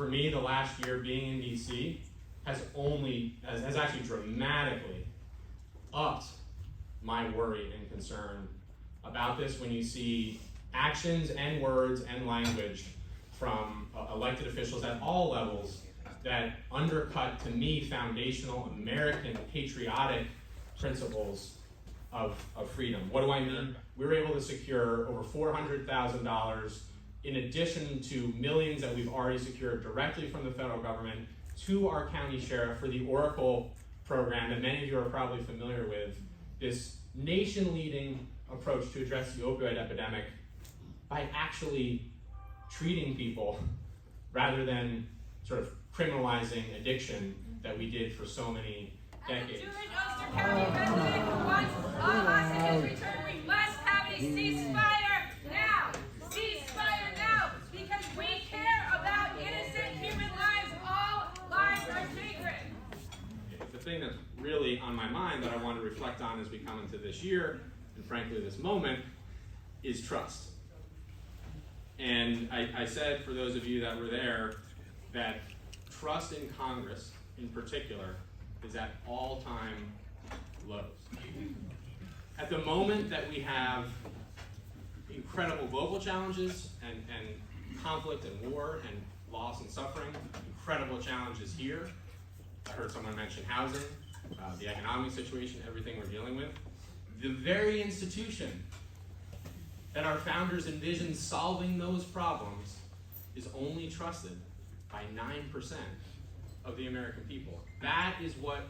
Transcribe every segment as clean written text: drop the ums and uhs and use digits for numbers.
for me, the last year being in DC has actually dramatically upped my worry and concern about this when you see actions and words and language from elected officials at all levels that undercut, to me, foundational American patriotic principles of freedom. What do I mean? We were able to secure over $400,000 in addition to millions that we've already secured directly from the federal government to our county sheriff for the Oracle program that many of you are probably familiar with, this nation-leading approach to address the opioid epidemic by actually treating people rather than sort of criminalizing addiction that we did for so many decades. Jewish Ulster County resident who wants all hostages returned, we must have a ceasefire now. Ceasefire now, because we care about innocent human lives. All lives are sacred. The thing that's really on my mind that I want to reflect on as we come into this year, and frankly this moment, is trust. And I said, for those of you that were there, that trust in Congress in particular is at all-time lows. At the moment that we have incredible global challenges and conflict and war and loss and suffering, incredible challenges here. I heard someone mention housing, the economic situation, everything we're dealing with. The very institution that our founders envisioned solving those problems is only trusted by 9% of the American people. That is what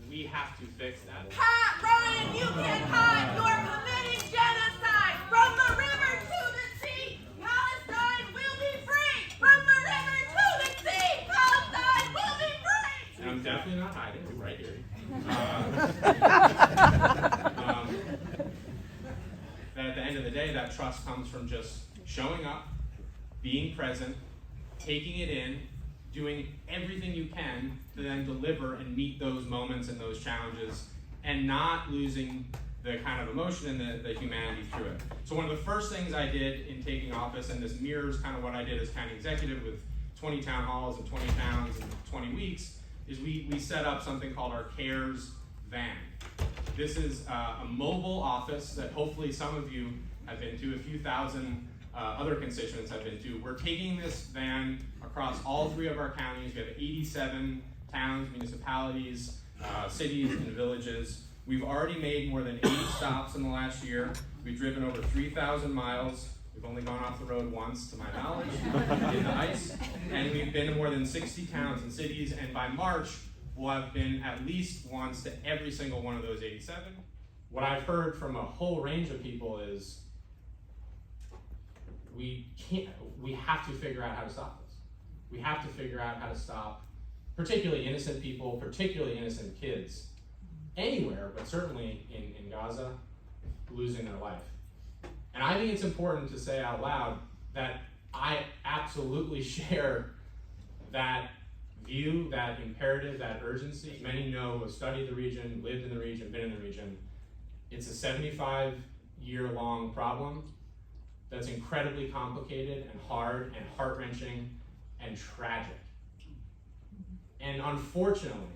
we have to fix. That. Pat Ryan, you can't hide. You're committing genocide. From the river to the sea, Palestine will be free. From the river to the sea, Palestine will be free. And I'm definitely not hiding. It's right here. That at the end of the day, that trust comes from just showing up, being present, taking it in, doing everything you can to then deliver and meet those moments and those challenges, and not losing the kind of emotion and the humanity through it. So one of the first things I did in taking office, and this mirrors kind of what I did as county executive with 20 town halls and 20 towns in 20 weeks, is we set up something called our CARES van. This is a mobile office that hopefully some of you have been to, a few thousand other constituents have been to. We're taking this van across all 3 of our counties. We have 87 towns, municipalities, cities, and villages. We've already made more than 80 stops in the last year. We've driven over 3,000 miles. We've only gone off the road once, to my knowledge, in the ice. And we've been to more than 60 towns and cities, and by March, we'll have been at least once to every single one of those 87. What I've heard from a whole range of people is we have to figure out how to stop this. We have to figure out how to stop particularly innocent people, particularly innocent kids, anywhere, but certainly in Gaza, losing their life. And I think it's important to say out loud that I absolutely share that view, that imperative, that urgency. Many know who have studied the region, lived in the region, been in the region. It's a 75-year-long problem that's incredibly complicated and hard and heart-wrenching and tragic. And unfortunately,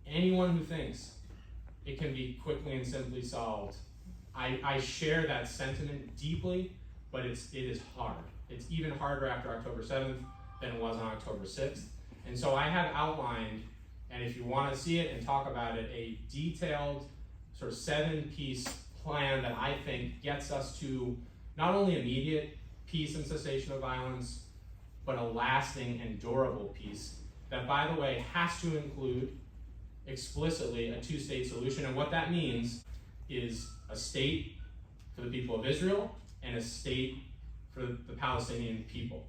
anyone who thinks it can be quickly and simply solved, I share that sentiment deeply, but it is hard. It's even harder after October 7th than it was on October 6th. And so I have outlined, and if you want to see it and talk about it, a detailed sort of 7-piece plan that I think gets us to not only immediate peace and cessation of violence, but a lasting and durable peace that, by the way, has to include explicitly a 2-state solution. And what that means is a state for the people of Israel and a state for the Palestinian people.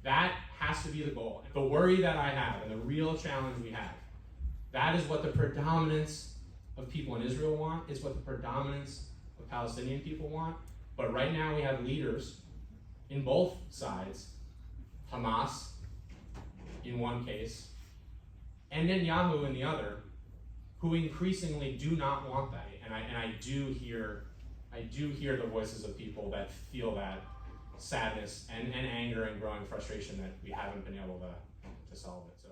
That has to be the goal. The worry that I have and the real challenge we have, that is what the predominance of people in Israel want, is what the predominance of Palestinian people want. But right now we have leaders in both sides, Hamas in one case, and Netanyahu in the other, who increasingly do not want that. And I do hear the voices of people that feel that sadness and anger and growing frustration that we haven't been able to solve it. So.